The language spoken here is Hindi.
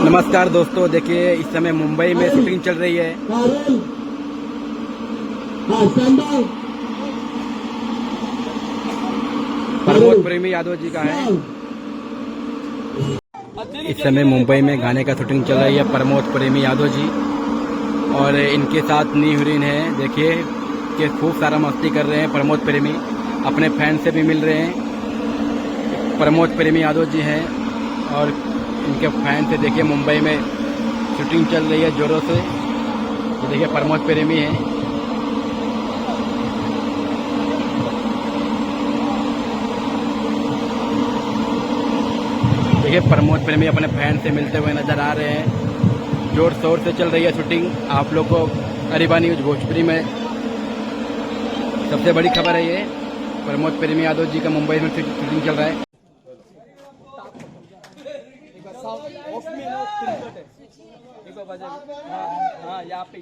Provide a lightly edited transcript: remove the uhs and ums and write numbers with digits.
नमस्कार दोस्तों, देखिए इस समय मुंबई में शूटिंग चल रही है। प्रमोद प्रेमी यादव जी का है। इस समय मुंबई में गाने का शूटिंग चल रही है, प्रमोद प्रेमी यादव जी और इनके साथ नी हीरोइन है। देखिए कि खूब सारा मस्ती कर रहे हैं। प्रमोद प्रेमी अपने फैन से भी मिल रहे हैं। प्रमोद प्रेमी यादव जी हैं और इनके फैन से देखिए मुंबई में शूटिंग चल रही है जोरों से। ये देखिए प्रमोद प्रेमी हैं। देखिए प्रमोद प्रेमी अपने फैन से मिलते हुए नजर आ रहे हैं। जोर शोर से चल रही है शूटिंग। आप लोग को अरिबा न्यूज भोजपुरी में सबसे बड़ी खबर है ये। प्रमोद प्रेमी यादव जी का मुंबई में शूटिंग चल रहा है। हाँ, यहाँ पे